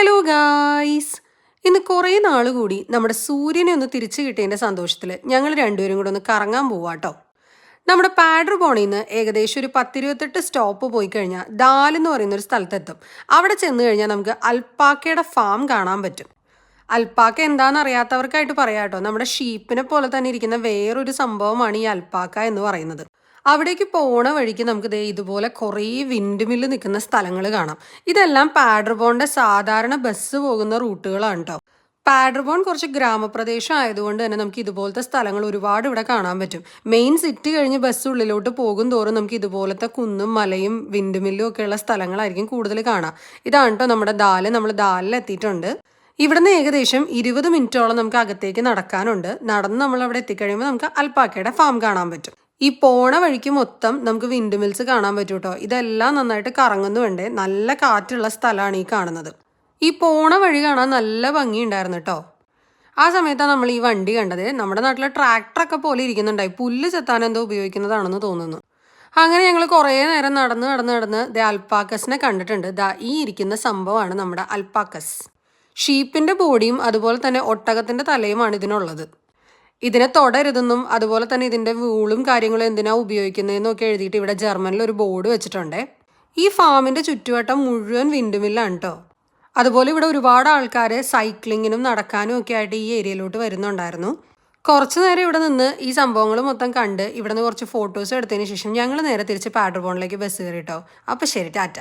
Hello guys, ഇന്ന് കുറേ നാൾ കൂടി നമ്മുടെ സൂര്യനെ ഒന്ന് തിരിച്ചു കിട്ടിയതിൻ്റെ സന്തോഷത്തിൽ ഞങ്ങൾ രണ്ടുപേരും കൂടെ ഒന്ന് കറങ്ങാൻ പോവാട്ടോ. നമ്മുടെ പാഡർബോണിൽ നിന്ന് ഏകദേശം ഒരു 10-28 സ്റ്റോപ്പ് പോയി കഴിഞ്ഞാൽ ദാൽ എന്ന് പറയുന്ന ഒരു സ്ഥലത്തെത്തും. അവിടെ ചെന്ന് കഴിഞ്ഞാൽ നമുക്ക് അൽപ്പാക്കയുടെ ഫാം കാണാൻ പറ്റും. അൽപ്പാക്ക എന്താണെന്ന് അറിയാത്തവർക്കായിട്ട് പറയാം കേട്ടോ, നമ്മുടെ ഷീപ്പിനെ പോലെ തന്നെ ഇരിക്കുന്ന വേറൊരു സംഭവമാണ് ഈ അൽപ്പാക്ക എന്ന് പറയുന്നത്. അവിടേക്ക് പോണ വഴിക്ക് നമുക്ക് ദേ ഇതുപോലെ കുറേ വിൻഡ് മില്ല് നിൽക്കുന്ന സ്ഥലങ്ങൾ കാണാം. ഇതെല്ലാം പാഡർബോണിന്റെ സാധാരണ ബസ് പോകുന്ന റൂട്ടുകളാണ് കേട്ടോ. പാഡർബോൺ കുറച്ച് ഗ്രാമപ്രദേശം ആയതുകൊണ്ട് തന്നെ നമുക്ക് ഇതുപോലത്തെ സ്ഥലങ്ങൾ ഒരുപാട് ഇവിടെ കാണാൻ പറ്റും. മെയിൻ സിറ്റി കഴിഞ്ഞ് ബസ് ഉള്ളിലോട്ട് പോകും തോറും നമുക്ക് ഇതുപോലത്തെ കുന്നും മലയും വിൻഡ് മില്ലും ഒക്കെയുള്ള സ്ഥലങ്ങളായിരിക്കും കൂടുതൽ കാണാം. ഇതാണ് കേട്ടോ നമ്മുടെ ദാല്. നമ്മൾ ദാലിൽ എത്തിയിട്ടുണ്ട്. ഇവിടുന്ന് ഏകദേശം 20 മിനിറ്റോളം നമുക്ക് അകത്തേക്ക് നടക്കാനുണ്ട്. നടന്ന് നമ്മൾ അവിടെ എത്തിക്കഴിയുമ്പോൾ നമുക്ക് അൽപ്പാക്കയുടെ ഫാം കാണാൻ പറ്റും. ഈ പോണ വഴിക്ക് മൊത്തം നമുക്ക് വിൻഡ് മിൽസ് കാണാൻ പറ്റും കേട്ടോ. ഇതെല്ലാം നന്നായിട്ട് കറങ്ങുന്നുണ്ട്. നല്ല കാറ്റുള്ള സ്ഥലമാണ് ഈ കാണുന്നത്. ഈ പോണ വഴി കാണാൻ നല്ല ഭംഗിയുണ്ടായിരുന്നു കേട്ടോ. ആ സമയത്താണ് നമ്മൾ ഈ വണ്ടി കണ്ടത്. നമ്മുടെ നാട്ടിലെ ട്രാക്ടറൊക്കെ പോലെ ഇരിക്കുന്നുണ്ടായി. പുല്ല് ചെത്താൻ എന്തോ ഉപയോഗിക്കുന്നതാണെന്ന് തോന്നുന്നു. അങ്ങനെ ഞങ്ങൾ കുറേ നേരം നടന്ന് ദ അൽപ്പാക്കസിനെ കണ്ടിട്ടുണ്ട്. ഈ ഇരിക്കുന്ന സംഭവമാണ് നമ്മുടെ അൽപ്പാക്കസ്. ഷീപ്പിന്റെ ബോഡിയും അതുപോലെ തന്നെ ഒട്ടകത്തിന്റെ തലയുമാണ് ഇതിനുള്ളത്. ഇതിനെ തൊടരുതെന്നും അതുപോലെ തന്നെ ഇതിന്റെ വൂളും കാര്യങ്ങളും എന്തിനാ ഉപയോഗിക്കുന്നതെന്നും ഒക്കെ എഴുതിയിട്ട് ഇവിടെ ജർമ്മനിൽ ഒരു ബോർഡ് വെച്ചിട്ടുണ്ട്. ഈ ഫാമിന്റെ ചുറ്റുവട്ടം മുഴുവൻ വിൻഡ് മില്ലാണ് കേട്ടോ. അതുപോലെ ഇവിടെ ഒരുപാട് ആൾക്കാർ സൈക്ലിങ്ങിനും നടക്കാനും ഒക്കെ ആയിട്ട് ഈ ഏരിയയിലോട്ട് വരുന്നുണ്ടായിരുന്നു. കുറച്ചു നേരം ഇവിടെ നിന്ന് ഈ സംഭവങ്ങൾ മൊത്തം കണ്ട് ഇവിടെ നിന്ന് കുറച്ച് ഫോട്ടോസ് എടുത്തതിന് ശേഷം ഞങ്ങൾ നേരെ തിരിച്ച് പാഡർബോണിലേക്ക് ബസ് കയറി കേട്ടോ. അപ്പോൾ ശരി, ടാറ്റ.